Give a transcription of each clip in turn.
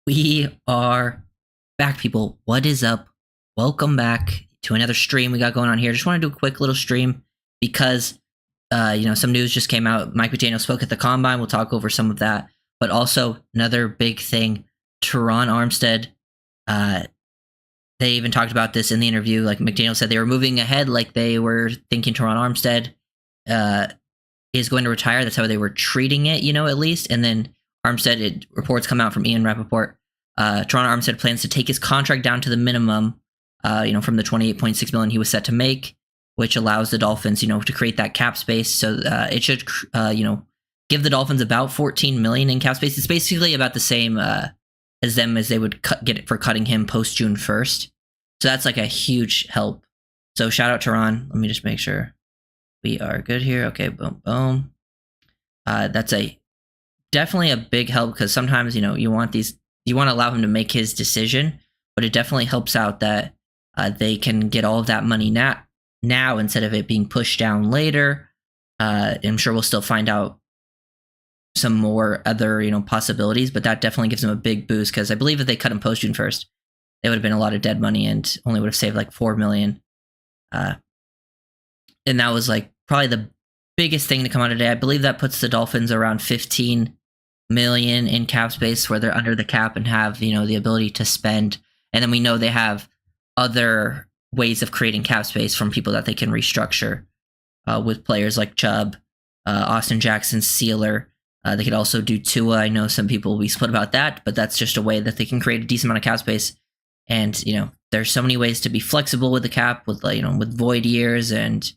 We are back, people. What is up? Welcome back to another stream we got going on here. Just want to do a quick little stream because, some news just came out. Mike McDaniel spoke at the Combine. We'll talk over some of that. But also, another big thing, Terron Armstead. They even talked about this in the interview. Like McDaniel said, they were moving ahead like they were thinking Terron Armstead is going to retire. That's how they were treating it, at least. And then Armstead, reports come out from Ian Rappaport. Terron Armstead plans to take his contract down to the minimum, from the $28.6 million he was set to make, which allows the Dolphins, to create that cap space. So it should, give the Dolphins about $14 million in cap space. It's basically about the same as they would get it for cutting him post June 1st. So that's like a huge help. So shout out Terron. Let me just make sure we are good here. Okay, boom, boom. That's definitely a big help because sometimes, you want to allow him to make his decision, but it definitely helps out that they can get all of that money now instead of it being pushed down later. I'm sure we'll still find out some more other, possibilities, but that definitely gives them a big boost because I believe if they cut him post June 1st, it would have been a lot of dead money and only would have saved like $4 million. And that was like probably the biggest thing to come out today. I believe that puts the Dolphins around 15 million in cap space where they're under the cap and have, the ability to spend. And then we know they have other ways of creating cap space from people that they can restructure with players like Chubb, Austin Jackson, Sealer. They could also do Tua. I know some people will be split about that, but that's just a way that they can create a decent amount of cap space. And, there's so many ways to be flexible with the cap with, with void years and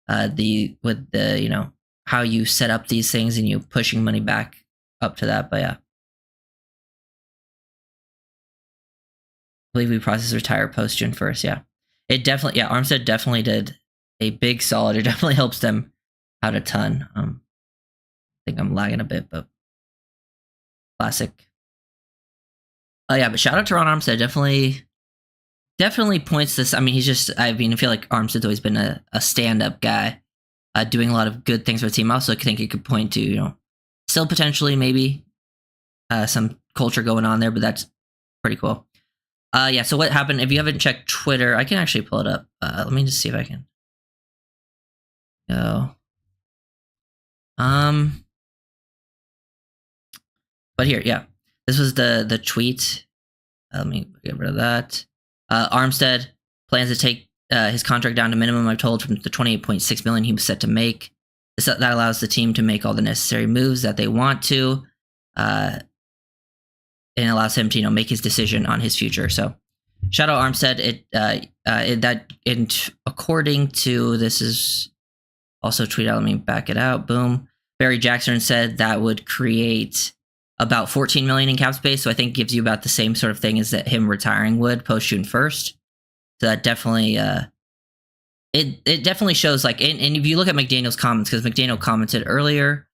how you set up these things and you pushing money back up to that. But yeah, I believe we process retire post June 1st. Yeah, Armstead definitely did a big solid. It definitely helps them out a ton. I think I'm lagging a bit, but classic. But shout out to Ron Armstead. Definitely points this. I mean, I feel like Armstead's always been a stand-up guy, doing a lot of good things for the team. I also think it could point to, still potentially maybe some culture going on there, but that's pretty cool. So what happened? If you haven't checked Twitter, I can actually pull it up. Let me just see if I can go. But here, yeah, this was the tweet. Let me get rid of that. Armstead plans to take his contract down to minimum, I'm told, from the $28.6 million he was set to make. That allows the team to make all the necessary moves that they want to, and allows him to, make his decision on his future. So, shout out Armstead. According to, this is also tweeted out. Let me back it out. Boom. Barry Jackson said that would create about $14 million in cap space. So I think gives you about the same sort of thing as that him retiring would post June 1st. So that definitely, it definitely shows and if you look at McDaniel's comments, because McDaniel commented earlier,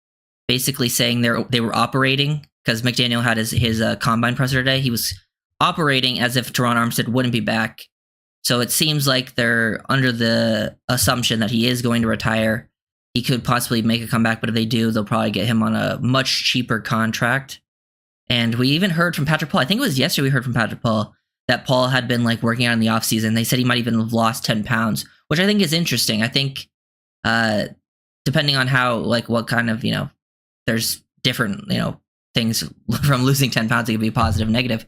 basically saying they were operating, because McDaniel had his Combine presser today, he was operating as if Terron Armstead wouldn't be back. So it seems like they're under the assumption that he is going to retire. He could possibly make a comeback, but if they do, they'll probably get him on a much cheaper contract. And we even heard from Patrick Paul, I think it was yesterday we heard from Patrick Paul, that Paul had been working out in the offseason. They said he might even have lost 10 pounds, which I think is interesting. I think depending on how, what kind of, there's different, things from losing 10 pounds, it could be positive, negative.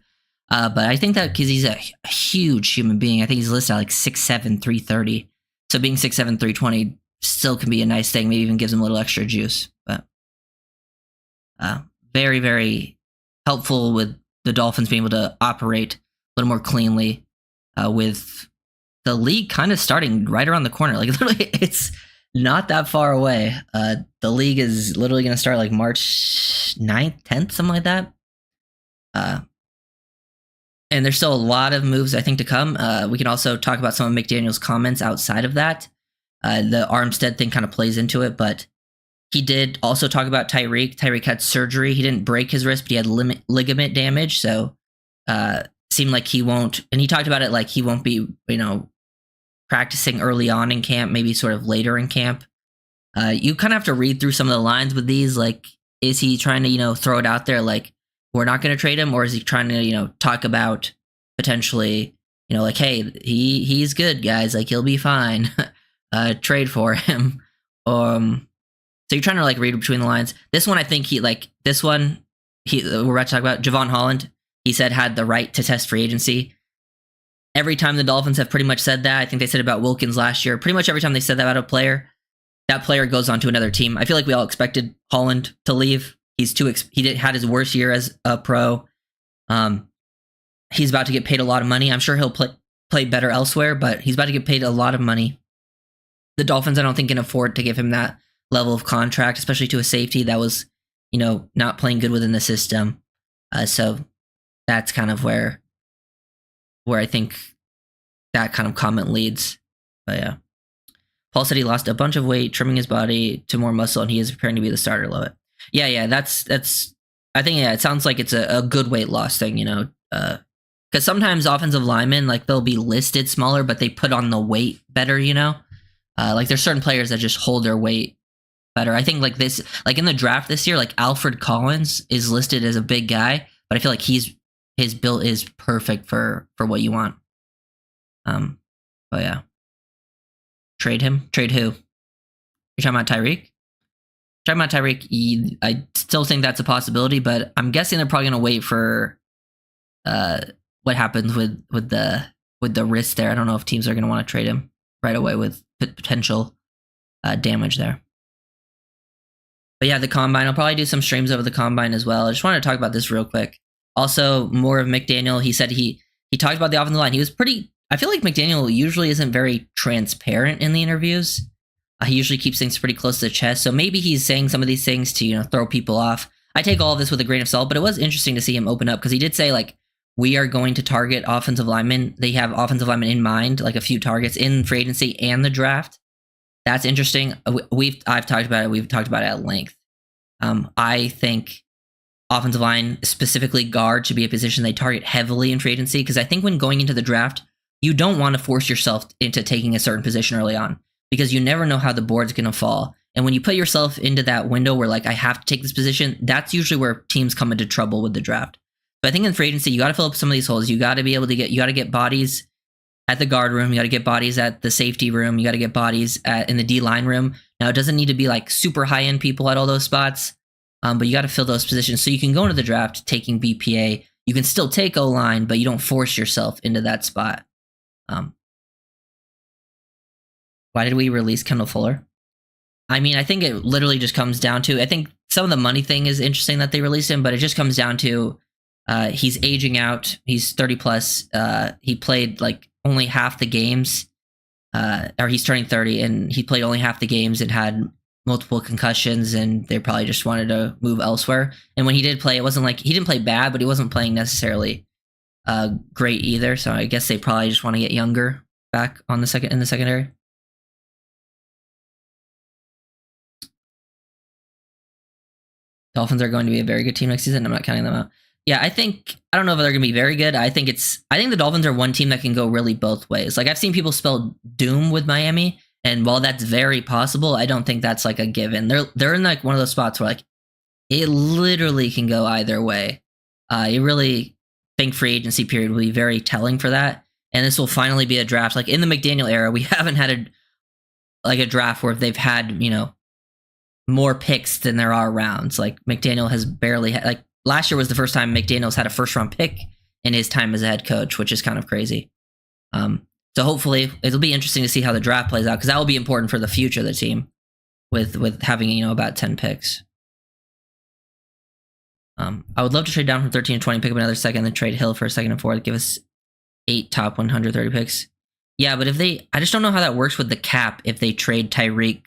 But I think that because he's a huge human being, I think he's listed at 6'7", 330. So being 6'7", 320 still can be a nice thing. Maybe even gives him a little extra juice. But very, very helpful with the Dolphins being able to operate a little more cleanly, with the league kind of starting right around the corner. Literally, it's not that far away. The league is literally going to start March 9th, 10th, something like that. And there's still a lot of moves, I think, to come. We can also talk about some of McDaniel's comments outside of that. The Armstead thing kind of plays into it, but he did also talk about Tyreek. Tyreek had surgery. He didn't break his wrist, but he had ligament damage. So seemed like he won't, and he talked about it he won't be, practicing early on in camp, maybe sort of later in camp. You kind of have to read through some of the lines with these. Is he trying to, throw it out there we're not going to trade him, or is he trying to talk about potentially like, hey, he's good, guys, like he'll be fine, trade for him. So you're trying to like read between the lines. This one, I think we're about to talk about Javon Holland. He said had the right to test free agency. Every time the Dolphins have pretty much said that, I think they said about Wilkins last year. Pretty much every time they said that about a player, that player goes on to another team. I feel like we all expected Holland to leave. He had his worst year as a pro. He's about to get paid a lot of money. I'm sure he'll play better elsewhere, but he's about to get paid a lot of money. The Dolphins, I don't think, can afford to give him that level of contract, especially to a safety that was, not playing good within the system. So that's kind of where I think that kind of comment leads. But yeah. Paul said he lost a bunch of weight, trimming his body to more muscle, and he is preparing to be the starter. Love it. Yeah, that's I think, it sounds like it's a good weight loss thing, because sometimes offensive linemen, like, they'll be listed smaller, but they put on the weight better, like there's certain players that just hold their weight better. I think like this, like in the draft this year, like Alfred Collins is listed as a big guy, but I feel like his build is perfect for what you want. But yeah. Trade him? Trade who? You're talking about Tyreek? Talking about Tyreek, I still think that's a possibility, but I'm guessing they're probably going to wait for what happens with the wrist there. I don't know if teams are going to want to trade him right away with potential damage there. But yeah, the Combine, I'll probably do some streams over the Combine as well. I just want to talk about this real quick. Also, more of McDaniel. He said he talked about the offensive line. He was I feel like McDaniel usually isn't very transparent in the interviews. He usually keeps things pretty close to the chest. So maybe he's saying some of these things to, throw people off. I take all of this with a grain of salt, but it was interesting to see him open up because he did say, like, we are going to target offensive linemen. They have offensive linemen in mind, like a few targets in free agency and the draft. That's interesting. I've talked about it. We've talked about it at length. I think offensive line, specifically guard, should be a position they target heavily in free agency because I think when going into the draft, you don't want to force yourself into taking a certain position early on because you never know how the board's going to fall. And when you put yourself into that window where, like, I have to take this position, that's usually where teams come into trouble with the draft. But I think in free agency, you got to fill up some of these holes. You got to be able to you got to get bodies at the guard room. You got to get bodies at the safety room. You got to get bodies in the D-line room. Now, it doesn't need to be like super high-end people at all those spots, but you got to fill those positions. So you can go into the draft taking BPA. You can still take O-line, but you don't force yourself into that spot. Why did we release Kendall Fuller? I mean, I think it literally just comes down to, I think some of the money thing is interesting that they released him, but it just comes down to he's aging out. He's 30 plus. He played like only half the games, or he's turning 30 and he played only half the games and had multiple concussions, and they probably just wanted to move elsewhere. And when he did play, it wasn't like he didn't play bad, but he wasn't playing necessarily great either. So I guess they probably just want to get younger back on in the secondary. Dolphins are going to be a very good team next season. I'm not counting them out. Yeah, I don't know if they're going to be very good. I think the Dolphins are one team that can go really both ways. Like, I've seen people spell doom with Miami, and while that's very possible, I don't think that's like a given. They're in like one of those spots where, like, it literally can go either way. You really think free agency period will be very telling for that. And this will finally be a draft. Like, in the McDaniel era, we haven't had a draft where they've had, more picks than there are rounds. Like, McDaniel has barely had, like, last year was the first time McDaniel's had a first round pick in his time as a head coach, which is kind of crazy. So hopefully it'll be interesting to see how the draft plays out, because that will be important for the future of the team with having, about 10 picks. I would love to trade down from 13 to 20, pick up another second, then trade Hill for a second and fourth, give us 8 top 130 picks. Yeah, but I just don't know how that works with the cap if they trade Tyreek,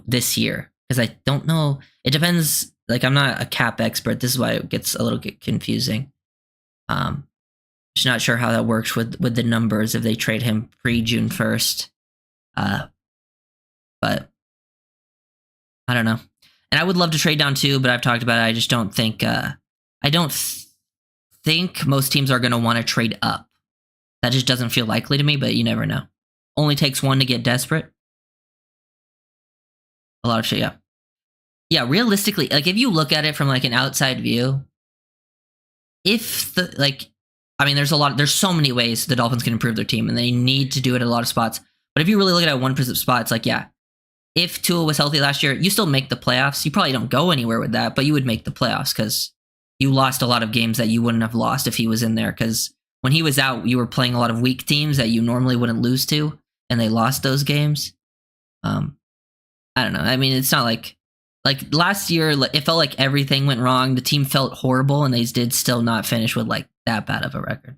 this year. Because I don't know. It depends. Like, I'm not a cap expert. This is why it gets a little bit confusing. Just not sure how that works with the numbers if they trade him pre-June 1st. But I don't know. And I would love to trade down too, but I've talked about it. I just don't think. I don't think most teams are going to want to trade up. That just doesn't feel likely to me. But you never know. Only takes one to get desperate. A lot of shit, yeah. Yeah, realistically, like, if you look at it from, like, an outside view, if the there's so many ways the Dolphins can improve their team, and they need to do it at a lot of spots. But if you really look at it one spot, it's like, yeah, if Tua was healthy last year, you still make the playoffs. You probably don't go anywhere with that, but you would make the playoffs because you lost a lot of games that you wouldn't have lost if he was in there. Because when he was out, you were playing a lot of weak teams that you normally wouldn't lose to, and they lost those games. I don't know. I mean, it's not like last year, it felt like everything went wrong. The team felt horrible, and they did still not finish with like that bad of a record.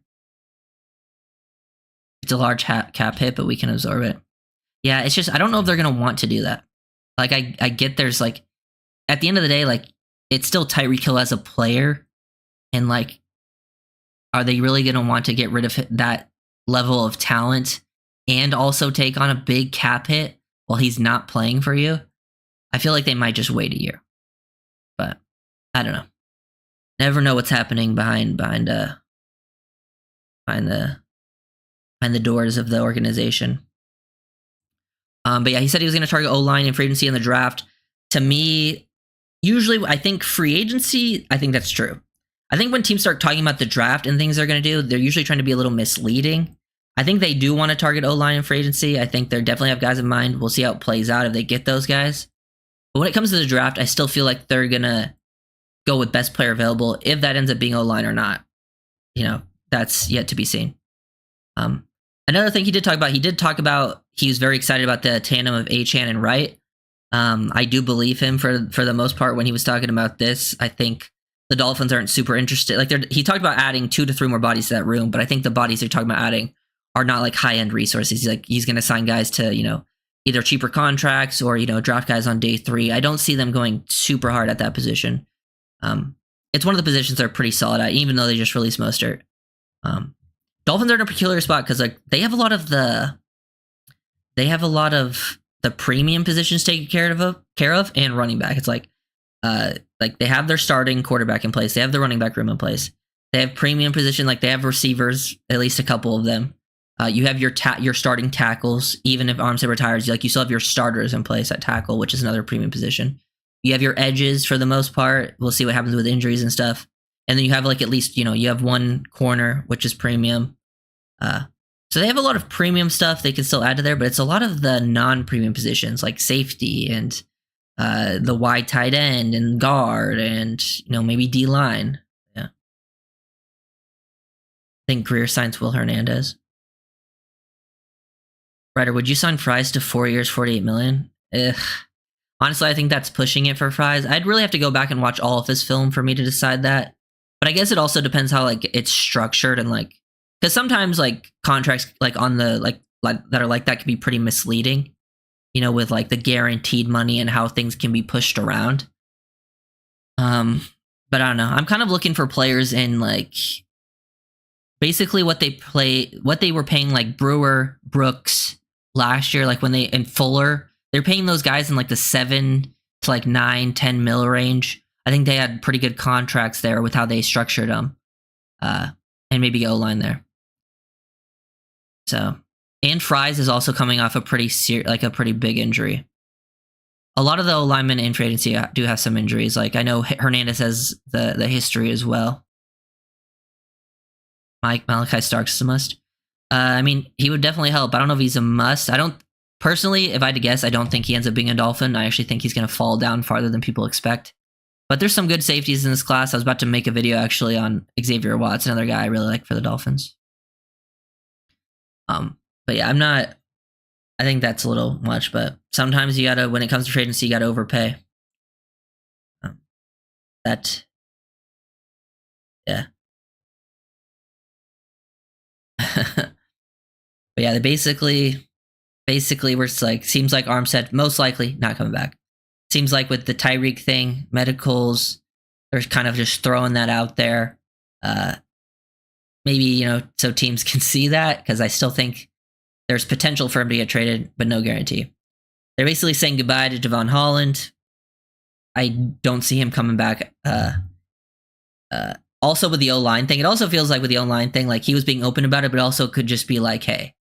It's a large cap hit, but we can absorb it. Yeah, it's just, I don't know if they're going to want to do that. Like, I get there's like, at the end of the day, like, it's still Tyreek Hill as a player. And like, are they really going to want to get rid of that level of talent and also take on a big cap hit while he's not playing for you? I feel like they might just wait a year. But I don't know. Never know what's happening behind the doors of the organization. But yeah, he said he was going to target O-line and free agency in the draft. To me, usually I think free agency, I think that's true. I think when teams start talking about the draft and things they're going to do, they're usually trying to be a little misleading. I think they do want to target O-line and free agency. I think they definitely have guys in mind. We'll see how it plays out if they get those guys. But when it comes to the draft, I still feel like they're going to go with best player available. If that ends up being O-line or not, that's yet to be seen. Another thing he did talk about, he was very excited about the tandem of Achane and Wright. I do believe him for the most part when he was talking about this. I think the Dolphins aren't super interested. Like, he talked about adding 2 to 3 more bodies to that room, but I think the bodies they're talking about adding are not like high-end resources. He's going to sign guys to, either cheaper contracts or, draft guys on day 3. I don't see them going super hard at that position. It's one of the positions they're pretty solid at, even though they just released Mostert. Dolphins are in a peculiar spot because like they have a lot of the premium positions taken care of and running back. It's like they have their starting quarterback in place. They have the running back room in place. They have premium position, like they have receivers, at least a couple of them. You have your starting tackles. Even if Armstead retires, you still have your starters in place at tackle, which is another premium position. You have your edges for the most part. We'll see what happens with injuries and stuff. And then you have like at least, you have one corner, which is premium. So they have a lot of premium stuff they can still add to there, but it's a lot of the non-premium positions like safety and the wide tight end and guard and, maybe D-line. Yeah. I think Greer signs Will Hernandez. Ryder, would you sign Fries to 4 years, $48 million? Honestly, I think that's pushing it for Fries. I'd really have to go back and watch all of his film for me to decide that. But I guess it also depends how like it's structured and like, because sometimes like contracts like on the like that are like that can be pretty misleading, with like the guaranteed money and how things can be pushed around. But I don't know. I'm kind of looking for players in like basically what they were paying like Brewer, Brooks last year, like when and Fuller, they're paying those guys in like the 7 to like 9-10 mil range. I think they had pretty good contracts there with how they structured them. And maybe O-line there. So, and Fries is also coming off a pretty big injury. A lot of the O-linemen in free agency do have some injuries. Like I know Hernandez has the history as well. Malachi Starks is a must. I mean, he would definitely help. I don't know if he's a must. I don't personally, if I had to guess, I don't think he ends up being a Dolphin. I actually think he's going to fall down farther than people expect. But there's some good safeties in this class. I was about to make a video actually on Xavier Watts, another guy I really like for the Dolphins. But yeah, I think that's a little much, but sometimes you gotta, when it comes to free agency, you gotta overpay. Yeah. But yeah, they basically we're like, seems like Armstead most likely not coming back. Seems like with the Tyreek thing, medicals, they're kind of just throwing that out there. Maybe, so teams can see that, because I still think there's potential for him to get traded, but no guarantee. They're basically saying goodbye to Devon Holland. I don't see him coming back. Also with the O-line thing, it also feels like with the O-line thing, like he was being open about it, but also could just be like, hey,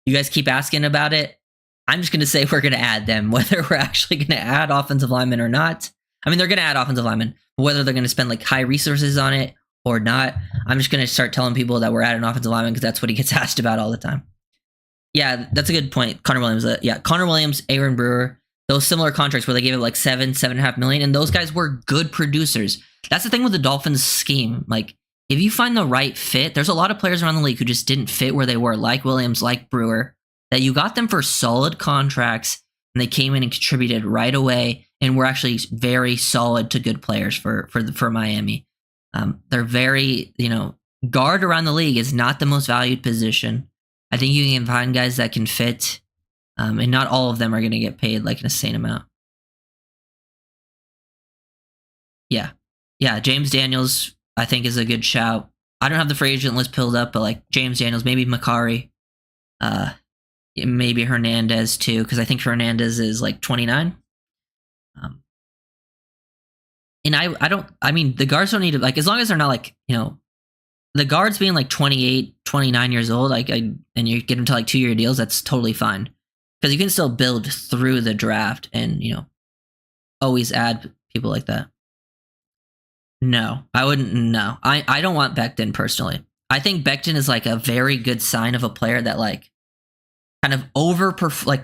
you guys keep asking about it. I'm just going to say we're going to add them, whether we're actually going to add offensive linemen or not. I mean, they're going to add offensive linemen, but whether they're going to spend like high resources on it or not. I'm just going to start telling people that we're at an offensive lineman because that's what he gets asked about all the time. Yeah, that's a good point. Connor Williams. Connor Williams, Aaron Brewer, those similar contracts where they gave it like $7.5 million, and those guys were good producers. That's the thing with the Dolphins scheme. Like, if you find the right fit, there's a lot of players around the league who just didn't fit where they were, like Williams, like Brewer, that you got them for solid contracts, and they came in and contributed right away, and were actually very solid to good players for Miami. They're very, guard around the league is not the most valued position. I think you can find guys that can fit, and not all of them are going to get paid like an insane amount. Yeah. James Daniels, I think, is a good shout. I don't have the free agent list pulled up, but like James Daniels, maybe Makari, maybe Hernandez too, because I think Hernandez is like 29. And I mean, the guards don't need to, like, as long as they're not like, the guards being like 28, 29 years old, and you get them to like 2-year deals, that's totally fine. Because you can still build through the draft and, always add people like that. No, I wouldn't. No, I don't want Becton personally. I think Becton is like a very good sign of a player that like kind of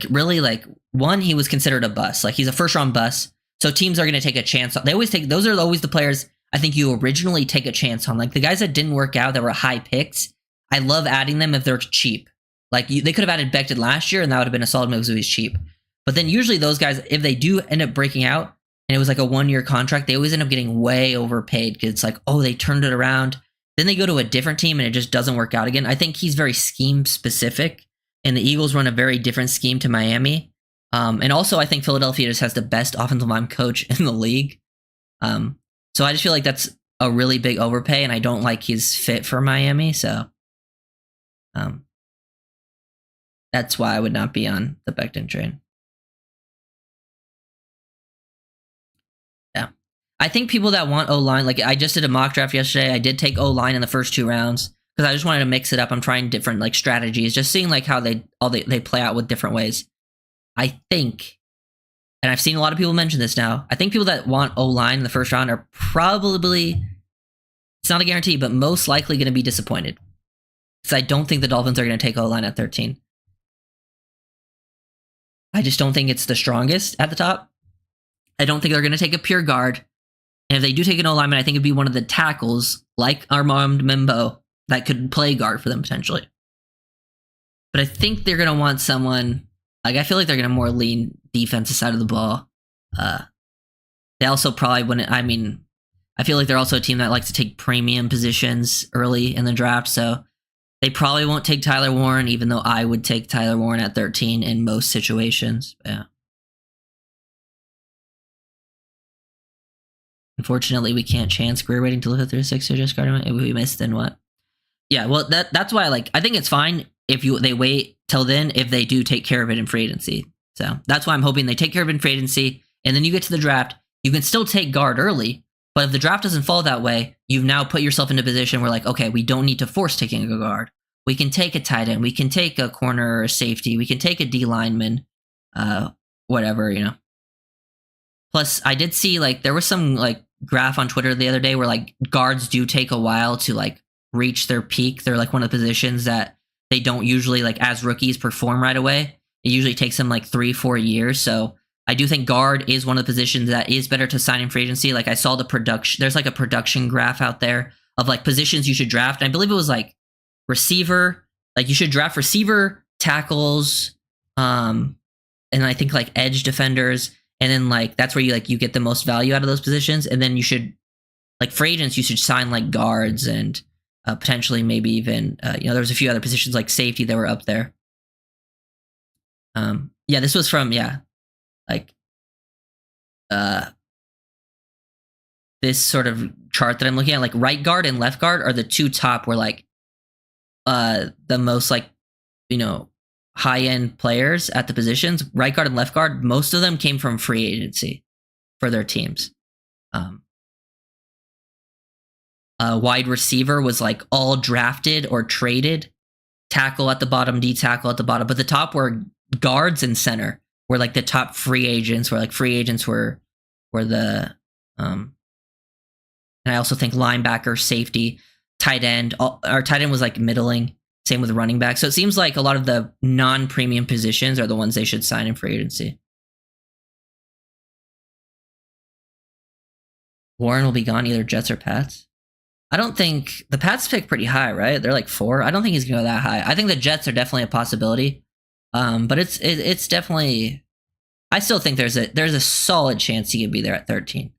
really like, one, he was considered a bust. Like, he's a first round bust. So teams are going to take a chance. Those are always the players I think you originally take a chance on. Like, the guys that didn't work out that were high picks, I love adding them if they're cheap. Like, they could have added Becton last year and that would have been a solid move because he's cheap. But then usually those guys, if they do end up breaking out and it was like a 1-year contract, they always end up getting way overpaid because it's like, oh, they turned it around. Then they go to a different team and it just doesn't work out again. I think he's very scheme specific, and the Eagles run a very different scheme to Miami. And also, I think Philadelphia just has the best offensive line coach in the league. So I just feel like that's a really big overpay, and I don't like his fit for Miami. So that's why I would not be on the Becton train. Yeah. I think people that want O-line, like, I just did a mock draft yesterday. I did take O-line in the first 2 rounds because I just wanted to mix it up. I'm trying different like strategies, just seeing like how they play out with different ways. I think, and I've seen a lot of people mention this now, I think people that want O-line in the first round are probably, it's not a guarantee, but most likely going to be disappointed. Because I don't think the Dolphins are going to take O-line at 13. I just don't think it's the strongest at the top. I don't think they're going to take a pure guard. And if they do take an O-lineman, I think it'd be one of the tackles, like Armand Membo, that could play guard for them potentially. But I think they're going to want someone, like, I feel like they're going to more lean defensive side of the ball. They also probably wouldn't, I feel like they're also a team that likes to take premium positions early in the draft, so they probably won't take Tyler Warren, even though I would take Tyler Warren at 13 in most situations. Yeah. Unfortunately, we can't chance Greer waiting to look at 36 to just guard him. If we missed, then what? Yeah, well, that's why I think it's fine if they wait till then if they do take care of it in free agency. So that's why I'm hoping they take care of it in free agency, and then you get to the draft, you can still take guard early, but if the draft doesn't fall that way, you've now put yourself in a position where, like, okay, we don't need to force taking a guard. We can take a tight end, we can take a corner or a safety, we can take a D lineman, whatever, Plus, I did see, like, there was some, like, graph on Twitter the other day where, like, guards do take a while to, like, reach their peak. They're, like, one of the positions that they don't usually, like, as rookies, perform right away. It usually takes them like 3-4 years. So I do think guard is one of the positions that is better to sign in free agency. Like, I saw the production, there's like a production graph out there of like positions you should draft. And I believe it was like receiver, like you should draft receiver, tackles, and I think like edge defenders. And then like, that's where you get the most value out of those positions. And then you should, like, free agents, you should sign like guards and potentially maybe even, there was a few other positions like safety that were up there. This was from, this sort of chart that I'm looking at, like right guard and left guard are the 2 top where like, the most like, high end players at the positions. Right guard and left guard, most of them came from free agency for their teams. Wide receiver was like all drafted or traded. Tackle at the bottom, D tackle at the bottom, but the top were guards and center were like the top free agents, where like free agents were the and And I also think linebacker, safety, tight end. Our tight end was like middling. Same with running back. So it seems like a lot of the non-premium positions are the ones they should sign in free agency. Warren will be gone, either Jets or Pats. I don't think the Pats pick pretty high, right? They're like 4. I don't think he's gonna go that high. I think the Jets are definitely a possibility. But it's definitely. I still think there's a solid chance he could be there at 13.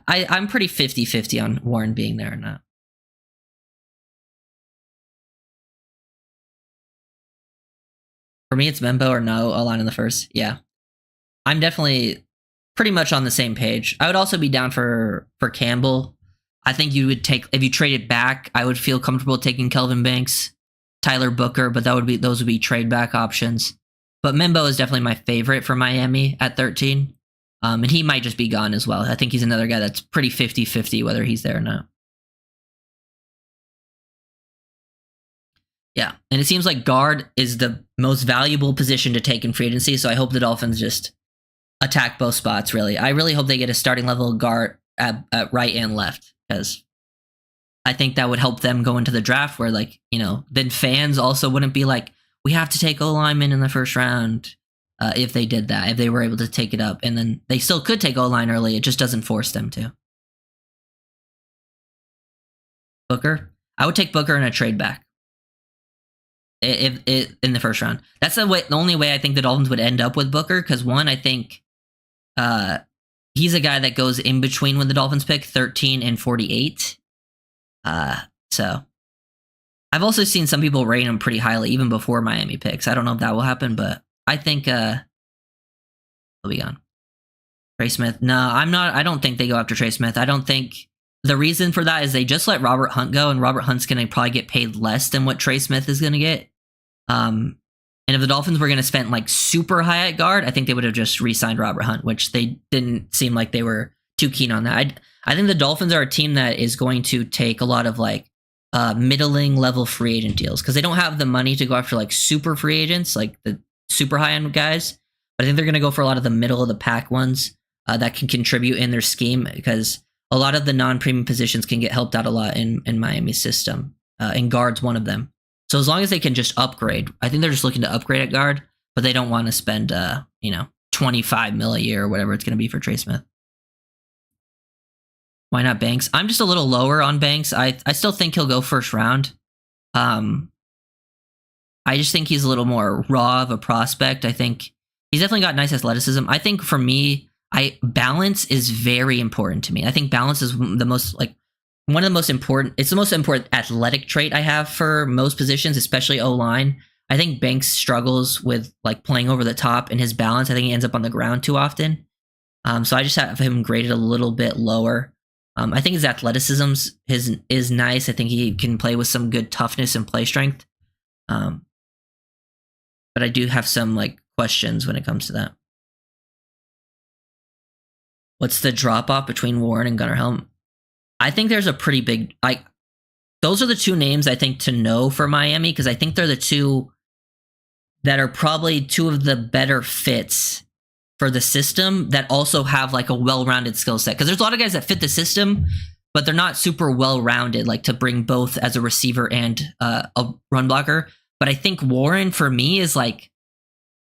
I'm pretty 50-50 on Warren being there or not. For me, it's Membo or no O-line in the first. Yeah, I'm definitely pretty much on the same page. I would also be down for Campbell. I think you would take, if you traded back, I would feel comfortable taking Kelvin Banks, Tyler Booker, but those would be trade back options. But Membo is definitely my favorite for Miami at 13. And he might just be gone as well. I think he's another guy that's pretty 50-50 whether he's there or not. Yeah, and it seems like guard is the most valuable position to take in free agency, so I hope the Dolphins just attack both spots, really. I really hope they get a starting level guard at right and left, because I think that would help them go into the draft where, like, then fans also wouldn't be like, we have to take O-lineman in the first round if they did that, if they were able to take it up. And then they still could take O-line early. It just doesn't force them to. Booker? I would take Booker in a trade back. If in the first round. That's the only way I think the Dolphins would end up with Booker, because one, I think he's a guy that goes in between when the Dolphins pick 13 and 48. So I've also seen some people rate him pretty highly even before Miami picks. I don't know if that will happen, but I think he'll be gone. Trey Smith. No, I don't think they go after Trey Smith. I don't think the reason for that is they just let Robert Hunt go, and Robert Hunt's going to probably get paid less than what Trey Smith is going to get. And if the Dolphins were going to spend like super high at guard, I think they would have just re-signed Robert Hunt, which they didn't seem like they were too keen on that. I think the Dolphins are a team that is going to take a lot of like middling level free agent deals, because they don't have the money to go after like super free agents, like the super high end guys. But I think they're going to go for a lot of the middle of the pack ones that can contribute in their scheme, because a lot of the non-premium positions can get helped out a lot in Miami's system. And guard's one of them. So as long as they can just upgrade, I think they're just looking to upgrade at guard, but they don't want to spend, $25 million a year or whatever it's going to be for Trey Smith. Why not Banks? I'm just a little lower on Banks. I still think he'll go first round. I just think he's a little more raw of a prospect. I think he's definitely got nice athleticism. I think for me, balance is very important to me. I think balance is the most one of the most important. It's the most important athletic trait I have for most positions, especially O-line. I think Banks struggles with like playing over the top and his balance. I think he ends up on the ground too often. So I just have him graded a little bit lower. I think his athleticism is nice. I think he can play with some good toughness and play strength. But I do have some questions when it comes to that. What's the drop off between Warren and Gunnar Helm? I think there's a pretty big those are the two names I think to know for Miami, because I think they're the two that are probably two of the better fits for the system that also have a well-rounded skill set. Because there's a lot of guys that fit the system, but they're not super well-rounded, to bring both as a receiver and a run blocker. But I think Warren for me is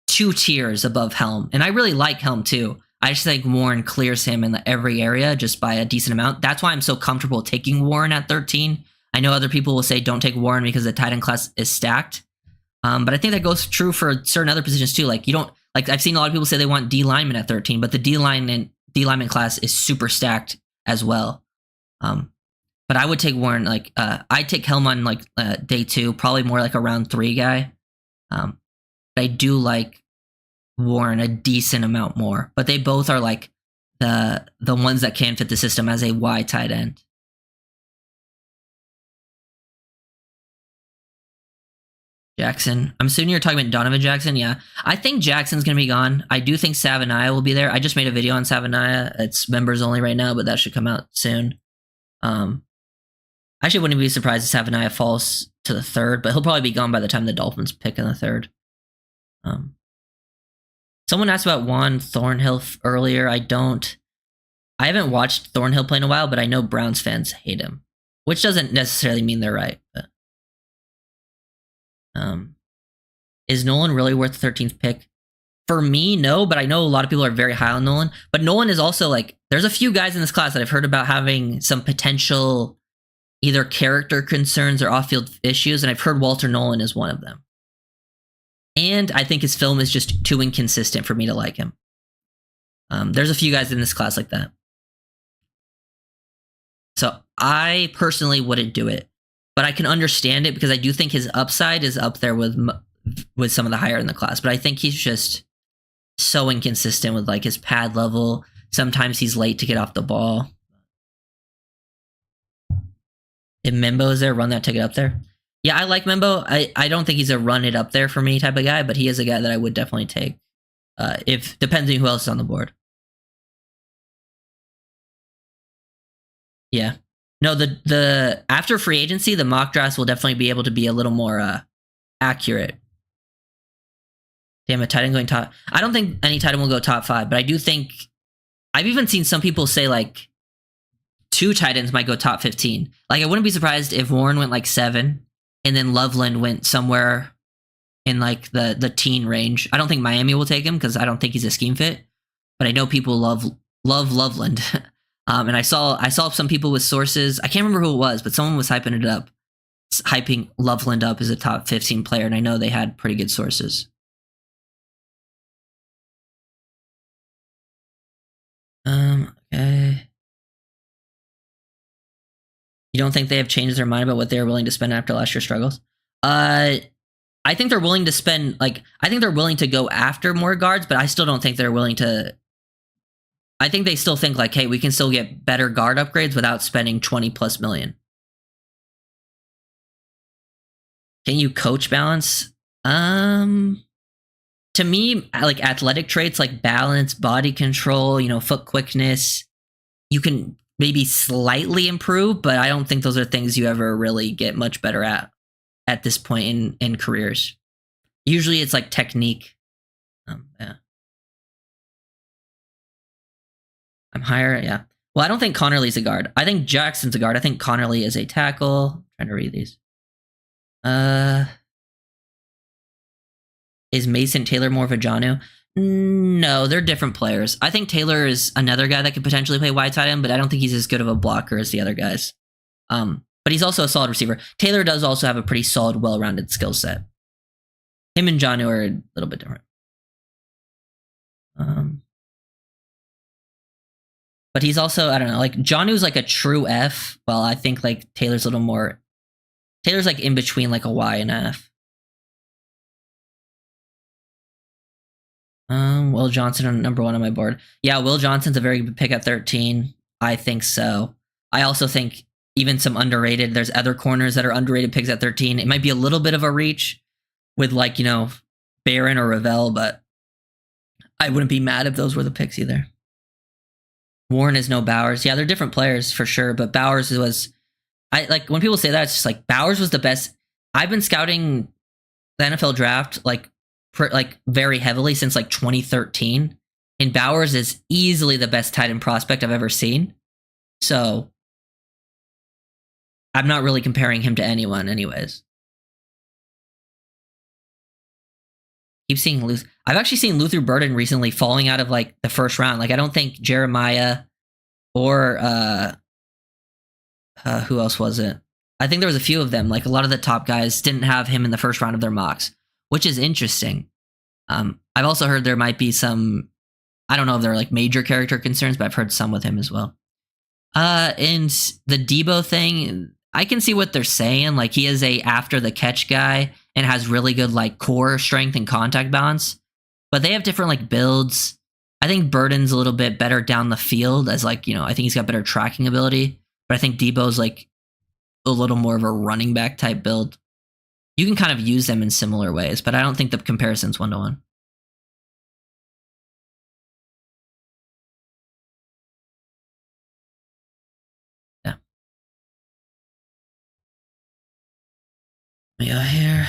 2 tiers above Helm, and I really like Helm too. I just think Warren clears him in every area just by a decent amount. That's why I'm so comfortable taking Warren at 13. I know other people will say don't take Warren because the tight end class is stacked. But I think that goes true for certain other positions too. You don't I've seen a lot of people say they want D lineman at 13, but the D lineman class is super stacked as well. But I would take Warren I'd take Helm on day 2, probably more a round 3 guy. But I do like Warren a decent amount more, but they both are the ones that can fit the system as a Y tight end. Jackson. I'm assuming you're talking about Donovan Jackson. Yeah, I think Jackson's going to be gone. I do think Savania will be there. I just made a video on Savania. It's members only right now, but that should come out soon. I actually wouldn't be surprised if Savania falls to the 3rd, but he'll probably be gone by the time the Dolphins pick in the 3rd. Someone asked about Juan Thornhill earlier. I don't I haven't watched Thornhill play in a while, but I know Browns fans hate him, which doesn't necessarily mean they're right. But, is Nolan really worth the 13th pick? For me, no, but I know a lot of people are very high on Nolan. But Nolan is also like, there's a few guys in this class that I've heard about having some potential either character concerns or off-field issues, and I've heard Walter Nolan is one of them. And I think his film is just too inconsistent for me to like him. There's a few guys in this class like that. So I personally wouldn't do it, but I can understand it because I do think his upside is up there with some of the higher in the class. But I think he's just so inconsistent with like his pad level. Sometimes he's late to get off the ball. If Membo is there, run that ticket up there. Yeah, I like Membo. I don't think he's a run it up there for me type of guy, but he is a guy that I would definitely take. If depending who else is on the board. Yeah. No, the after free agency, the mock drafts will definitely be able to be a little more accurate. Damn it, tight end going top. I don't think any tight end will go top 5, but I do think I've even seen some people say like 2 tight ends might go top 15. Like I wouldn't be surprised if Warren went like 7 and then Loveland went somewhere in like the teen range. I don't think Miami will take him because I don't think he's a scheme fit, but I know people love Loveland. And I saw some people with sources. I can't remember who it was, but someone was hyping it up, hyping Loveland up as a top 15 player, and I know they had pretty good sources. Okay. You don't think they have changed their mind about what they are willing to spend after last year's struggles? I think they're willing to spend, like, I think they're willing to go after more guards, but I still don't think they're willing to. I think they still think like, hey, we can still get better guard upgrades without spending 20 plus million. Can you coach balance? To me, like athletic traits like balance, body control, foot quickness, you can maybe slightly improve, but I don't think those are things you ever really get much better at this point in careers. Usually it's like technique. Yeah. I'm higher, yeah. Well, I don't think Connerly's a guard. I think Jackson's a guard. I think Connerly is a tackle. I'm trying to read these. Is Mason Taylor more of a Jonnu? No, they're different players. I think Taylor is another guy that could potentially play wide tight end, but I don't think he's as good of a blocker as the other guys. But he's also a solid receiver. Taylor does also have a pretty solid, well-rounded skill set. Him and Jonnu are a little bit different. But he's also, I don't know, like Jonnu's like a true F, while I think like Taylor's a little more. Taylor's like in between like a Y and F. Will Johnson on number 1 on my board. Yeah, Will Johnson's a very good pick at 13. I think so. I also think even some underrated. There's other corners that are underrated picks at 13. It might be a little bit of a reach with like Barron or Ravel, but I wouldn't be mad if those were the picks either. Warren is no Bowers. Yeah, they're different players for sure, but Bowers was. I like when people say that, it's just like Bowers was the best. I've been scouting the NFL draft like very heavily since like 2013, and Bowers is easily the best tight end prospect I've ever seen. So I'm not really comparing him to anyone, anyways. Keep seeing Luther. I've actually seen Luther Burden recently falling out of like the first round. Like I don't think Jeremiah or who else was it? I think there was a few of them. Like a lot of the top guys didn't have him in the first round of their mocks, which is interesting. I've also heard there might be some. I don't know if they're like major character concerns, but I've heard some with him as well. And the Debo thing, I can see what they're saying. Like he is a after the catch guy and has really good like core strength and contact balance, but they have different like builds. I think Burden's a little bit better down the field as like, I think he's got better tracking ability, but I think Debo's like a little more of a running back type build. You can kind of use them in similar ways, but I don't think the comparison's 1-to-1. Yeah. Yeah, here.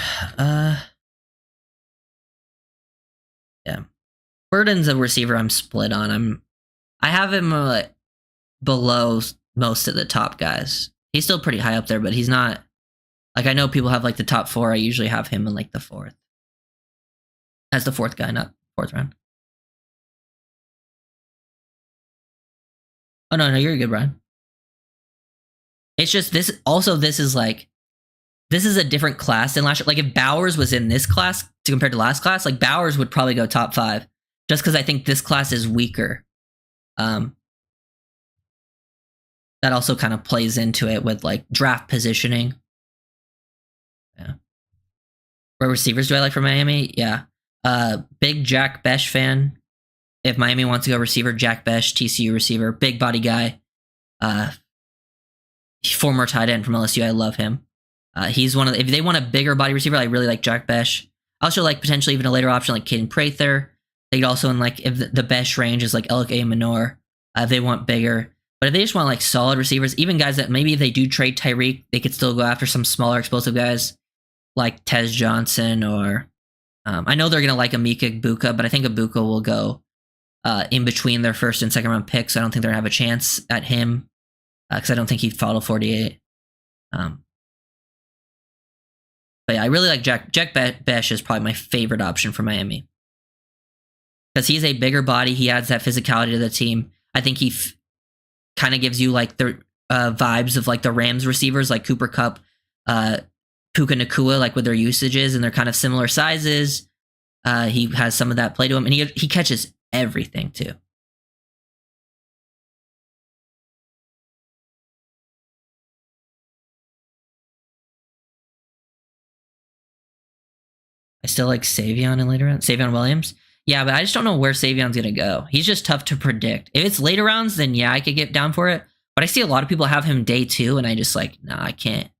Yeah. Burden's a receiver I'm split on. I have him below most of the top guys. He's still pretty high up there, but he's not. Like, I know people have like the top 4. I usually have him in like the 4th. As the 4th guy, not 4th round. Oh, no, you're good, Brian. It's just this. Also, this is a different class than last year. Like, if Bowers was in this class compared to last class, like, Bowers would probably go top 5. Just because I think this class is weaker. That also kind of plays into it with, like, draft positioning. Yeah. What receivers do I like for Miami? Yeah. Big Jack Besh fan. If Miami wants to go receiver, Jack Besh, TCU receiver, big body guy. Former tight end from LSU. I love him. He's one of if they want a bigger body receiver, I really like Jack Besh. I also like potentially even a later option like Caden Prather. They could also in like if the Besh range is like Elk A. Minor, if they want bigger. But if they just want like solid receivers, even guys that maybe if they do trade Tyreek, they could still go after some smaller explosive guys like Tez Johnson or I know they're gonna like Emeka Egbuka, but I think Egbuka will go in between their 1st and 2nd round picks. I don't think they're gonna have a chance at him because I don't think he'd follow 48. But yeah, I really like Jack Besh is probably my favorite option for Miami. Because he's a bigger body. He adds that physicality to the team. I think he kind of gives you like the vibes of like the Rams receivers like Cooper Kupp, Puka Nacua, like with their usages, and they're kind of similar sizes. He has some of that play to him, and he catches everything too. I still like Savion in later rounds. Savion Williams. Yeah, but I just don't know where Savion's going to go. He's just tough to predict. If it's later rounds, then yeah, I could get down for it. But I see a lot of people have him day 2, and I just like, nah, I can't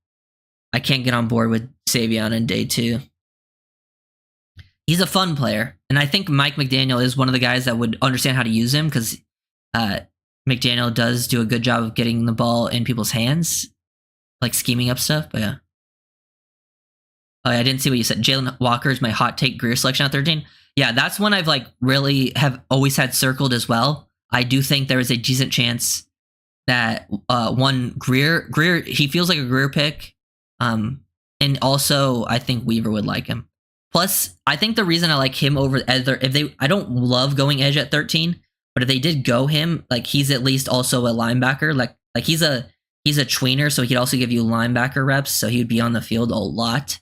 get on board with Savion in day 2. He's a fun player. And I think Mike McDaniel is one of the guys that would understand how to use him because McDaniel does do a good job of getting the ball in people's hands, like scheming up stuff. But yeah. Oh, I didn't see what you said. Jalen Walker is my hot take Greer selection at 13. Yeah, that's one I've like really have always had circled as well. I do think there is a decent chance that one Greer, he feels like a Greer pick. And also I think Weaver would like him. Plus, I think the reason I like him over I don't love going edge at 13, but if they did go him, like he's at least also a linebacker. Like he's a tweener, so he could also give you linebacker reps. So he would be on the field a lot.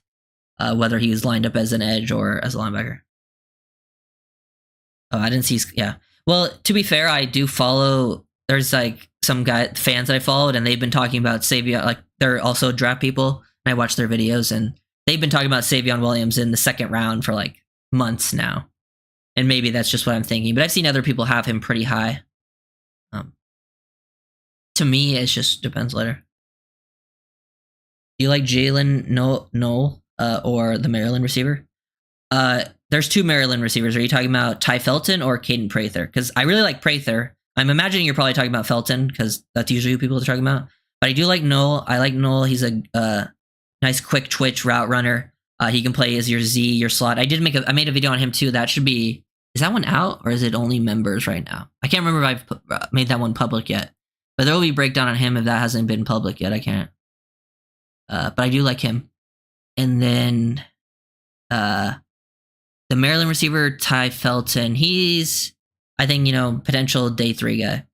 Whether he was lined up as an edge or as a linebacker. Oh, I didn't see. Yeah. Well, to be fair, I do follow. There's like some fans that I followed, and they've been talking about Savion. Like they're also draft people, and I watch their videos, and they've been talking about Savion Williams in the 2nd round for like months now. And maybe that's just what I'm thinking, but I've seen other people have him pretty high. To me, it just depends later. Do you like Jalen Noel? Or the Maryland receiver? There's 2 Maryland receivers. Are you talking about Ty Felton or Caden Prather? Because I really like Prather. I'm imagining you're probably talking about Felton because that's usually who people are talking about. But I do like Noel. I like Noel. He's a nice quick twitch route runner. He can play as your Z, your slot. I made a video on him too. That should be. Is that one out or is it only members right now? I can't remember if I've made that one public yet. But there will be a breakdown on him if that hasn't been public yet. I can't. But I do like him. And then the Maryland receiver, Ty Felton, he's, I think, potential day 3 guy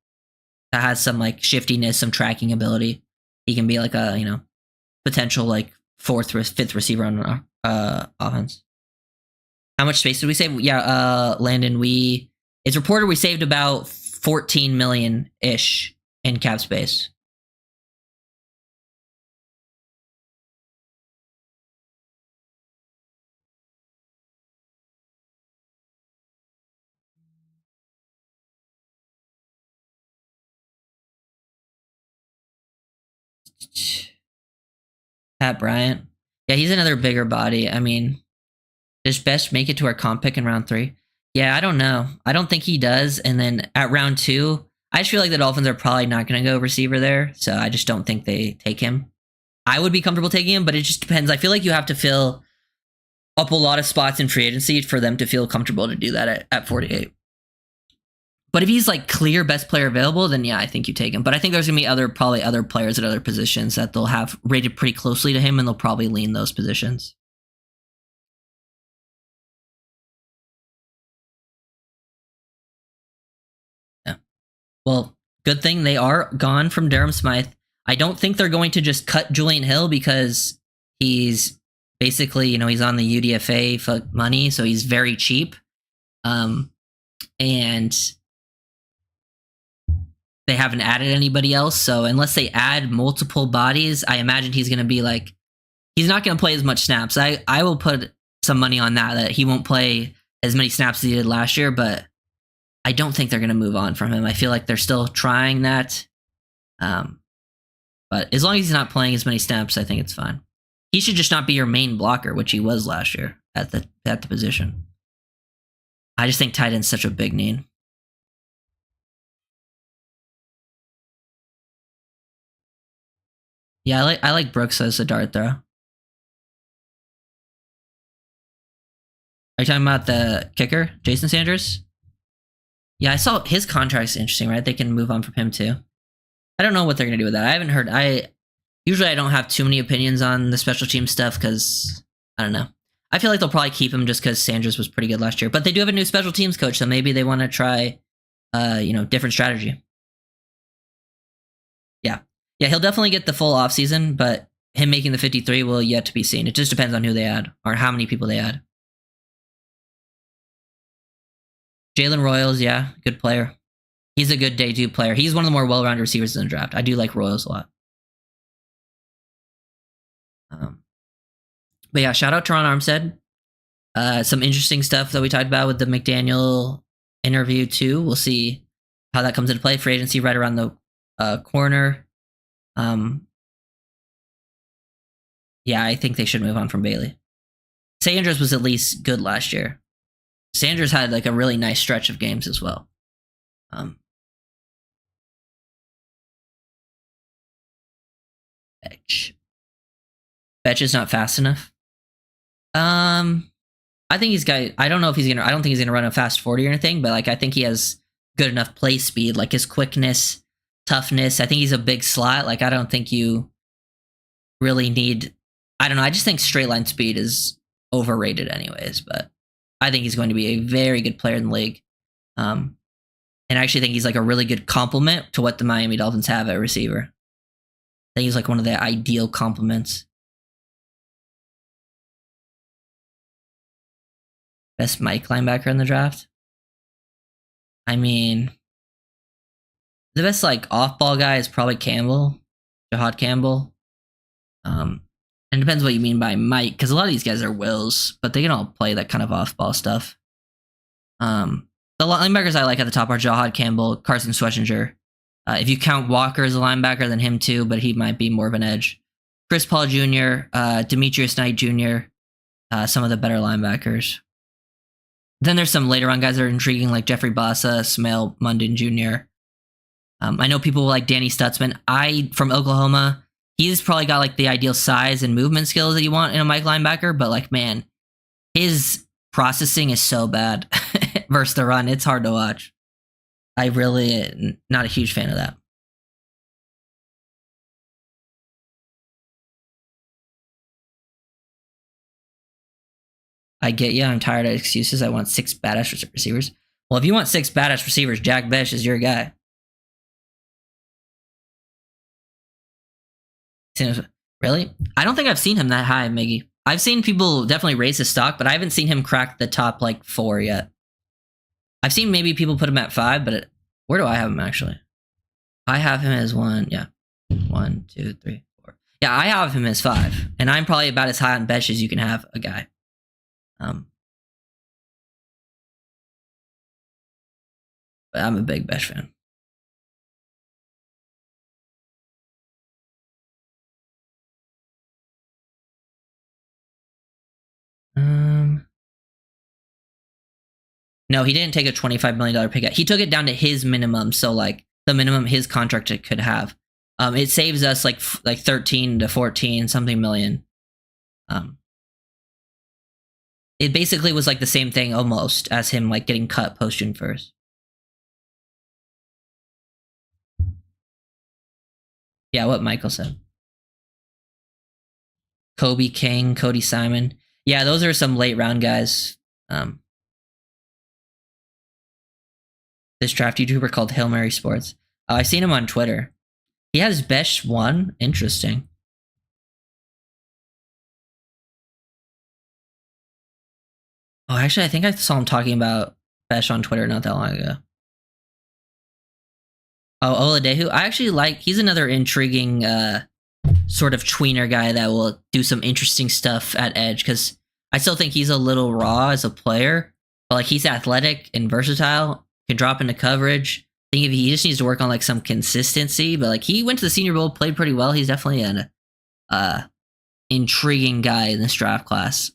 that has some like shiftiness, some tracking ability. He can be like a, potential like 4th or 5th receiver on offense. How much space did we save? Yeah, Landon, it's reported we saved about 14 million-ish in cap space. Pat Bryant. Yeah, he's another bigger body. I mean, does Best make it to our comp pick in round 3? Yeah, I don't know. I don't think he does. And then at round 2, I just feel like the Dolphins are probably not going to go receiver there. So I just don't think they take him. I would be comfortable taking him, but it just depends. I feel like you have to fill up a lot of spots in free agency for them to feel comfortable to do that at 48. But if he's like clear best player available, then yeah, I think you take him. But I think there's gonna be probably other players at other positions that they'll have rated pretty closely to him, and they'll probably lean those positions. Yeah. Well, good thing they are gone from Durham Smythe. I don't think they're going to just cut Julian Hill because he's basically, he's on the UDFA for money, so he's very cheap. And they haven't added anybody else. So unless they add multiple bodies, I imagine he's going to be like, he's not going to play as much snaps. I will put some money on that he won't play as many snaps as he did last year, but I don't think they're going to move on from him. I feel like they're still trying that. But as long as he's not playing as many snaps, I think it's fine. He should just not be your main blocker, which he was last year at the position. I just think tight end's such a big need. Yeah, I like Brooks as a dart throw. Are you talking about the kicker, Jason Sanders? Yeah, I saw his contract's interesting, right? They can move on from him too. I don't know what they're gonna do with that. I haven't heard. Usually I don't have too many opinions on the special team stuff because I don't know. I feel like they'll probably keep him just because Sanders was pretty good last year. But they do have a new special teams coach, so maybe they want to try, different strategy. Yeah, he'll definitely get the full offseason, but him making the 53 will yet to be seen. It just depends on who they add or how many people they add. Jalen Royals, yeah, good player. He's a good day 2 player. He's one of the more well-rounded receivers in the draft. I do like Royals a lot. But yeah, shout out Terron Armstead. Some interesting stuff that we talked about with the McDaniel interview too. We'll see how that comes into play. Free agency right around the corner. Yeah, I think they should move on from Bailey. Sanders was at least good last year. Sanders had like a really nice stretch of games as well. Betch is not fast enough. I think I don't know if I don't think he's gonna run a fast 40 or anything, but like I think he has good enough play speed, like his quickness, toughness. I think he's a big slot. Like I don't think you really need. I don't know. I just think straight line speed is overrated, anyways. But I think he's going to be a very good player in the league. And I actually think he's like a really good complement to what the Miami Dolphins have at receiver. I think he's like one of the ideal complements. Best Mike linebacker in the draft. I mean, the best like off-ball guy is probably Campbell, Jahad Campbell. And it depends what you mean by Mike, because a lot of these guys are wills, but they can all play that kind of off-ball stuff. The linebackers I like at the top are Jahad Campbell, Carson Schwetzinger. If you count Walker as a linebacker, then him too, but he might be more of an edge. Chris Paul Jr., Demetrius Knight Jr., some of the better linebackers. Then there's some later on guys that are intriguing, like Jeffrey Bassa, Smail Mondon Jr. I know people like Danny Stutzman. From Oklahoma, he's probably got like the ideal size and movement skills that you want in a Mike linebacker, but like, man, his processing is so bad versus the run. It's hard to watch. I really not a huge fan of that. I get you. I'm tired of excuses. I want 6 badass receivers. Well, if you want 6 badass receivers, Jack Besh is your guy. Really? I don't think I've seen him that high, Miggy. I've seen people definitely raise his stock, but I haven't seen him crack the top like 4 yet. I've seen maybe people put him at 5, but where do I have him actually? I have him as 1. Yeah. 1, 2, 3, 4. Yeah, I have him as 5. And I'm probably about as high on Besh as you can have a guy. But I'm a big Besh fan. No, he didn't take a $25 million pay cut. He took it down to his minimum, so like the minimum his contract could have. It saves us like 13 to 14 something million. It basically was like the same thing almost as him like getting cut post June 1st. Yeah, what Michael said. Kobe King, Cody Simon. Yeah, those are some late round guys. This draft YouTuber called Hail Mary Sports. I've seen him on Twitter. He has Besh 1. Interesting. Oh, actually, I think I saw him talking about Besh on Twitter not that long ago. Oh, Oladeju. I actually like. He's another intriguing sort of tweener guy that will do some interesting stuff at edge because I still think he's a little raw as a player, but like he's athletic and versatile. Can drop into coverage. I think he just needs to work on like some consistency. But like he went to the Senior Bowl, played pretty well. He's definitely an intriguing guy in this draft class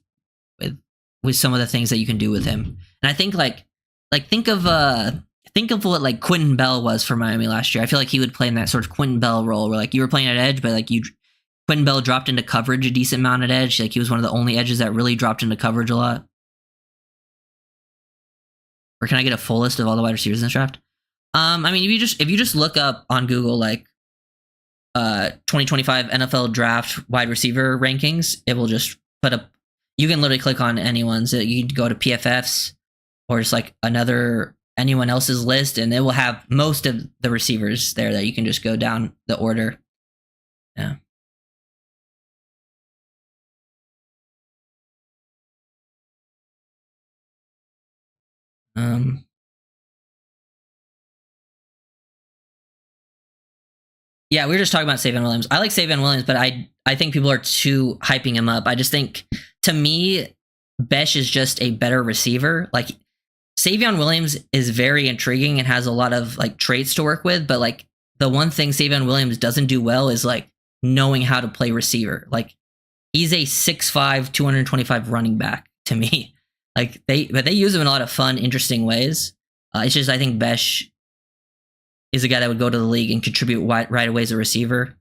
with some of the things that you can do with him. And I think like think of what like Quentin Bell was for Miami last year. I feel like he would play in that sort of Quentin Bell role where like you were playing at edge, but like Quentin Bell dropped into coverage a decent amount at edge. Like he was one of the only edges that really dropped into coverage a lot. Or can I get a full list of all the wide receivers in this draft? I mean, if you just look up on Google like 2025 NFL draft wide receiver rankings, it will just put up. You can literally click on anyone's. You can go to PFF's or just like anyone else's list, and it will have most of the receivers there that you can just go down the order. Yeah. Yeah, we were just talking about Savion Williams. I like Savion Williams, but I think people are too hyping him up. I just think, to me, Besh is just a better receiver. Like, Savion Williams is very intriguing and has a lot of like traits to work with, but like the one thing Savion Williams doesn't do well is like knowing how to play receiver. Like he's a 6'5", 225 running back to me. Like they use him in a lot of fun, interesting ways. It's just I think Besh is a guy that would go to the league and contribute right away as a receiver.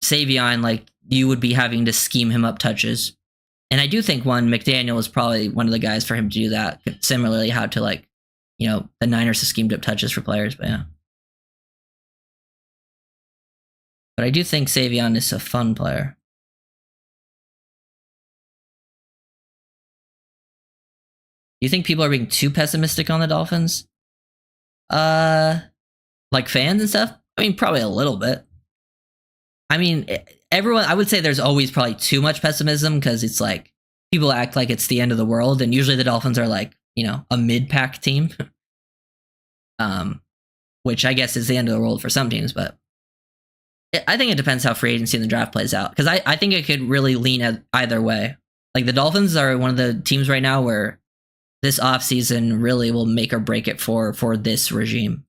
Savion, like you would be having to scheme him up touches. And I do think McDaniel is probably one of the guys for him to do that. Similarly, how to like, the Niners have schemed up touches for players, but yeah. But I do think Savion is a fun player. Do you think people are being too pessimistic on the Dolphins? Like fans and stuff? I mean, probably a little bit. I mean, everyone, I would say there's always probably too much pessimism because it's like people act like it's the end of the world, and usually the Dolphins are like, a mid-pack team. Which I guess is the end of the world for some teams, but I think it depends how free agency in the draft plays out. Because I think it could really lean either way. Like the Dolphins are one of the teams right now where this offseason really will make or break it for this regime.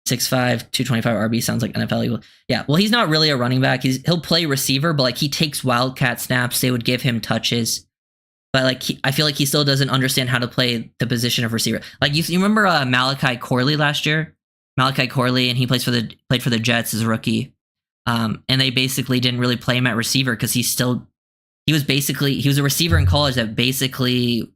.65", 225 RB sounds like NFL. Yeah, well, he's not really a running back. He'll play receiver, but like he takes wildcat snaps. They would give him touches. But like I feel like he still doesn't understand how to play the position of receiver. Like you remember Malachi Corley last year? Malachi Corley, and he played for the Jets as a rookie. And they basically didn't really play him at receiver because he was a receiver in college that basically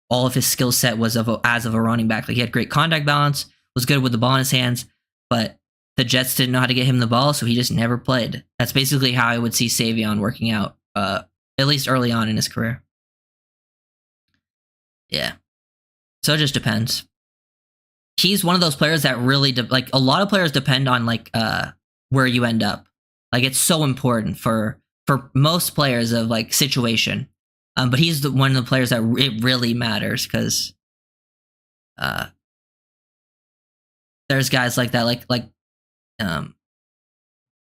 all of his skill set was as of a running back. Like he had great contact balance, was good with the ball in his hands, but the Jets didn't know how to get him the ball, so he just never played. That's basically how I would see Savion working out, at least early on in his career. Yeah. So it just depends. He's one of those players that really, like a lot of players depend on like where you end up. Like it's so important for most players of like situation. But he's one of the players that it really matters because there's guys like that, like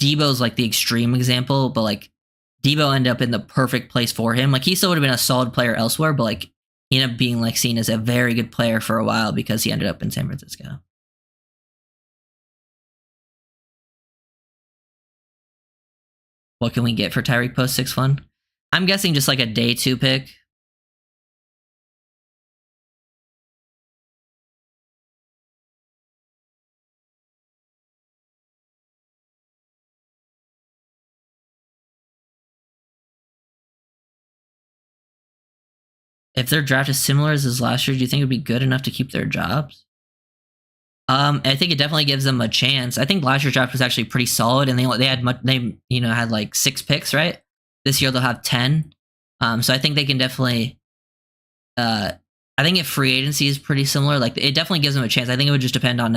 Debo's like the extreme example, but like Debo ended up in the perfect place for him. Like he still would have been a solid player elsewhere, but like he ended up being like seen as a very good player for a while because he ended up in San Francisco. What can we get for Tyreek post 6'1"? I'm guessing just like a day 2 pick. if their draft is similar as last year, do you think it'd be good enough to keep their jobs? I think it definitely gives them a chance. I think last year's draft was actually pretty solid, and they had like 6 picks, right? This year they'll have 10. So I think they can definitely. I think if free agency is pretty similar, like it definitely gives them a chance. I think it would just depend on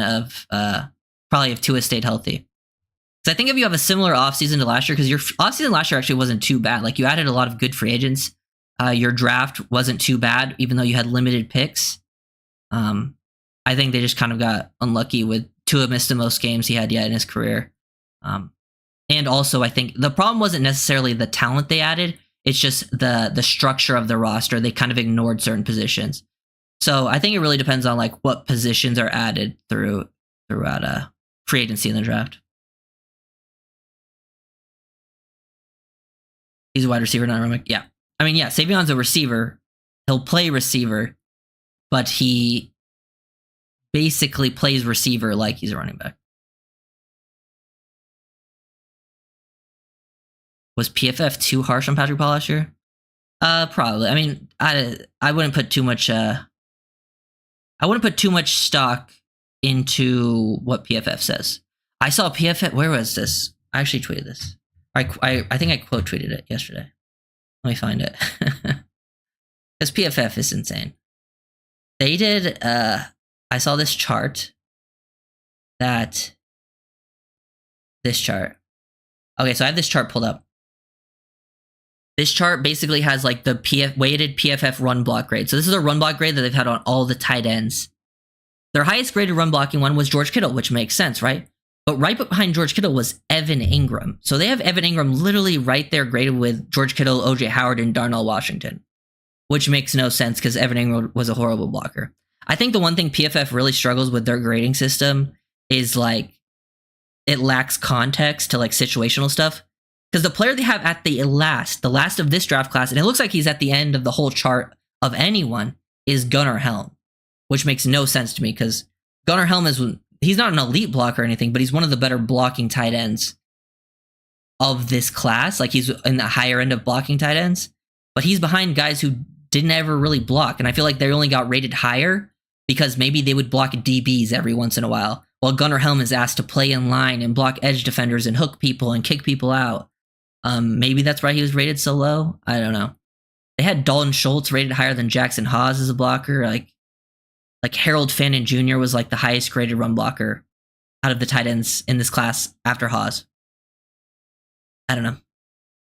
probably if Tua stayed healthy. Because I think if you have a similar offseason to last year, because your offseason last year actually wasn't too bad. Like you added a lot of good free agents. Your draft wasn't too bad, even though you had limited picks. I think they just kind of got unlucky with Tua missed the most games he had yet in his career. And also, I think the problem wasn't necessarily the talent they added. It's just the structure of the roster. They kind of ignored certain positions. So I think it really depends on like what positions are added throughout free agency in the draft. He's a wide receiver, not a running back. Yeah. I mean, yeah, Savion's a receiver. He'll play receiver, but he basically plays receiver like he's a running back. Was PFF too harsh on Patrick Paul last year? Probably. I mean, I wouldn't put too much stock into what PFF says. I saw PFF. Where was this? I actually tweeted this. I think I quote tweeted it yesterday. Let me find it. Because PFF is insane. They did. I saw this chart. This chart. Okay, so I have this chart pulled up. This chart basically has like the weighted PFF run block grade. So this is a run block grade that they've had on all the tight ends. Their highest graded run blocking one was George Kittle, which makes sense, right? But right behind George Kittle was Evan Ingram. So they have Evan Ingram literally right there graded with George Kittle, OJ Howard, and Darnell Washington, which makes no sense because Evan Ingram was a horrible blocker. I think the one thing PFF really struggles with their grading system is like it lacks context to like situational stuff. Because the player they have at the last of this draft class, and it looks like he's at the end of the whole chart of anyone, is Gunnar Helm, which makes no sense to me because Gunnar Helm he's not an elite blocker or anything, but he's one of the better blocking tight ends of this class. Like he's in the higher end of blocking tight ends, but he's behind guys who didn't ever really block. And I feel like they only got rated higher because maybe they would block DBs every once in a while, while Gunnar Helm is asked to play in line and block edge defenders and hook people and kick people out. Maybe that's why he was rated so low. I don't know. They had Dalton Schultz rated higher than Jackson Haas as a blocker. Like Harold Fannin Jr. was like the highest graded run blocker out of the tight ends in this class after Haas. I don't know.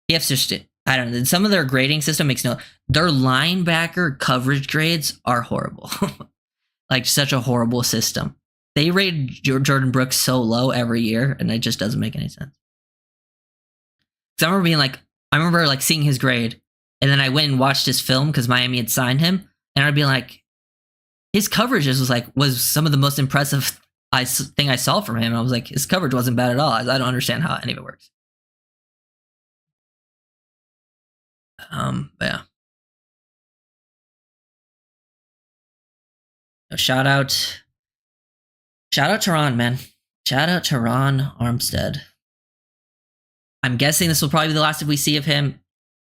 I don't know. Some of their grading system makes their linebacker coverage grades are horrible. Like such a horrible system. They rated Jordan Brooks so low every year, and it just doesn't make any sense. Because I remember seeing his grade, and then I went and watched his film because Miami had signed him, and I'd be like, his coverage was some of the most impressive thing I saw from him. And I was like, his coverage wasn't bad at all. I don't understand how any of it works. But yeah. Shout out Terron, man. Shout out Terron Armstead. I'm guessing this will probably be the last we see of him.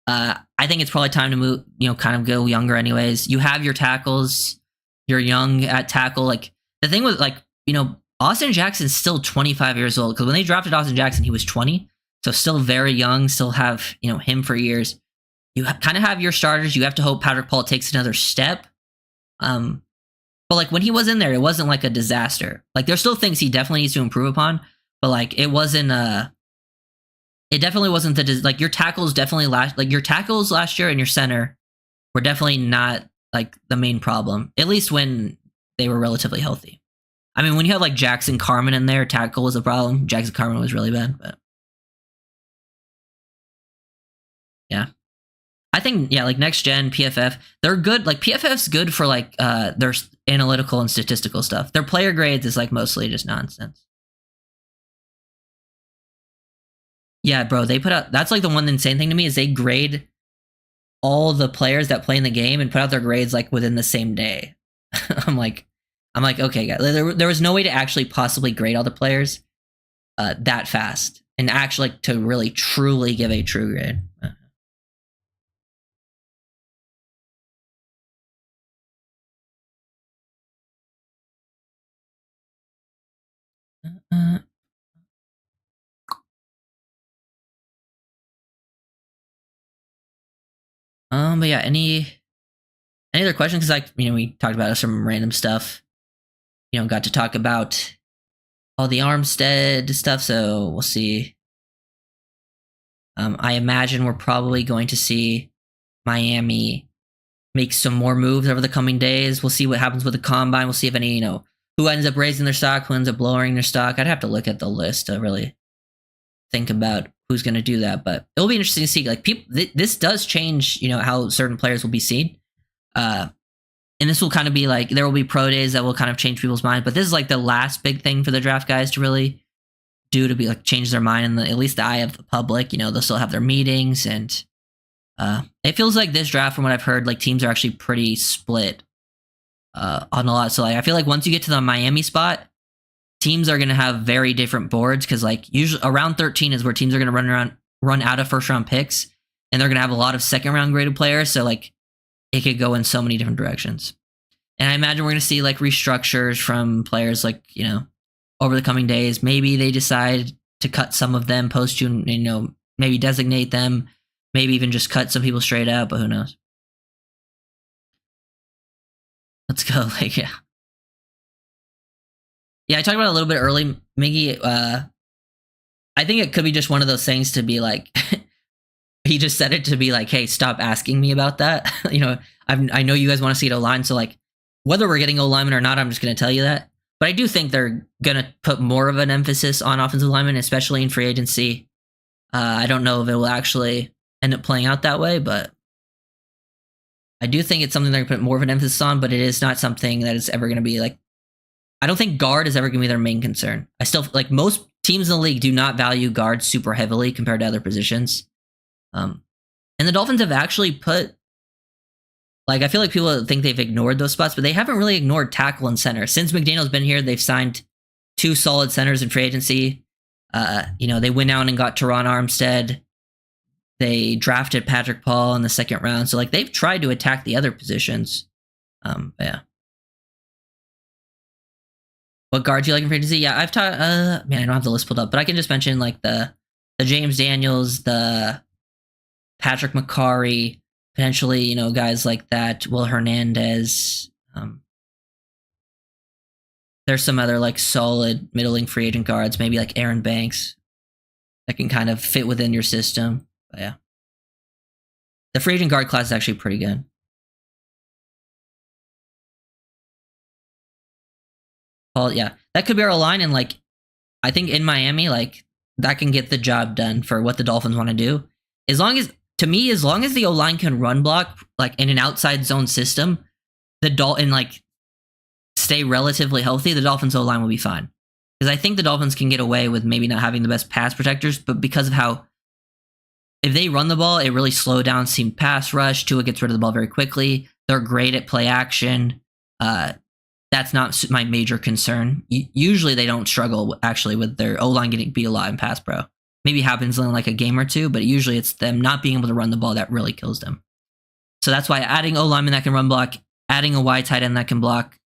I think it's probably time to move, kind of go younger anyways. You have your tackles. You're young at tackle. Like the thing with Austin Jackson's still 25 years old. Because when they drafted Austin Jackson, he was 20. So still very young, still have, him for years. You kind of have your starters. You have to hope Patrick Paul takes another step. But when he was in there, it wasn't like a disaster. Like there's still things he definitely needs to improve upon. But it wasn't it definitely wasn't your tackles your tackles last year and your center were definitely not the main problem, at least when they were relatively healthy. I mean, when you have Jackson Carman in there, tackle was a problem. Jackson Carman was really bad, but yeah. I think, next gen PFF, they're good. PFF's good for their analytical and statistical stuff. Their player grades is mostly just nonsense. Yeah, bro, they put out, that's the one insane thing to me is they grade all the players that play in the game and put out their grades within the same day. I'm like, okay, guys, there was no way to actually possibly grade all the players that fast and actually to really truly give a true grade. But yeah, any other questions? Because we talked about some random stuff. Got to talk about all the Armstead stuff. So we'll see. I imagine we're probably going to see Miami make some more moves over the coming days. We'll see what happens with the combine. We'll see if any, who ends up raising their stock, who ends up lowering their stock. I'd have to look at the list to really think about who's going to do that. But it'll be interesting to see. Like, this does change, how certain players will be seen. And this will kind of be like, there will be pro days that will kind of change people's minds. But this is like the last big thing for the draft guys to really do, to be like change their mind in at least the eye of the public. They'll still have their meetings, and it feels like this draft, from what I've heard, like teams are actually pretty split on a lot. So like, I feel like once you get to the Miami spot, teams are going to have very different boards, because like usually around 13 is where teams are going to run out of first round picks, and they're going to have a lot of second round graded players. So like it could go in so many different directions. And I imagine we're going to see like restructures from players, like, over the coming days. Maybe they decide to cut some of them post June, maybe designate them, maybe even just cut some people straight out, but who knows? Let's go. Like, yeah. Yeah, I talked about it a little bit early, Miggy. I think it could be just one of those things to be like, he just said it to be like, hey, stop asking me about that. I know you guys want to see it O-line, so like, whether we're getting O-lineman or not, I'm just going to tell you that. But I do think they're going to put more of an emphasis on offensive linemen, especially in free agency. I don't know if it will actually end up playing out that way, but I do think it's something they're going to put more of an emphasis on, but it is not something that is ever going to be like, I don't think guard is ever going to be their main concern. I still, like, most teams in the league do not value guard super heavily compared to other positions. And the Dolphins have actually put, like, I feel like people think they've ignored those spots, but they haven't really ignored tackle and center. Since McDaniel's been here, they've signed 2 solid centers in free agency. They went out and got Terron Armstead. They drafted Patrick Paul in the 2nd round. So, like, they've tried to attack the other positions. Yeah. What guard do you like in free agency? Yeah, I've taught, I don't have the list pulled up, but I can just mention, like, the James Daniels, the Patrick McCarry, potentially, guys like that, Will Hernandez. There's some other, like, solid middling free agent guards, maybe like Aaron Banks, that can kind of fit within your system. But yeah, the free agent guard class is actually pretty good. Well, yeah, that could be our line, and like, I think in Miami, like, that can get the job done for what the Dolphins want to do. As long as the O-line can run block, like, in an outside zone system, and like stay relatively healthy, the Dolphins O-line will be fine. Because I think the Dolphins can get away with maybe not having the best pass protectors, but because of how, if they run the ball, it really slow down seam pass rush. Tua gets rid of the ball very quickly. They're great at play action. That's not my major concern. Usually they don't struggle actually with their O-line getting beat alive in pass pro. Maybe happens in like a game or two, but usually it's them not being able to run the ball that really kills them. So that's why adding O-lineman that can run block, adding a wide tight end that can block,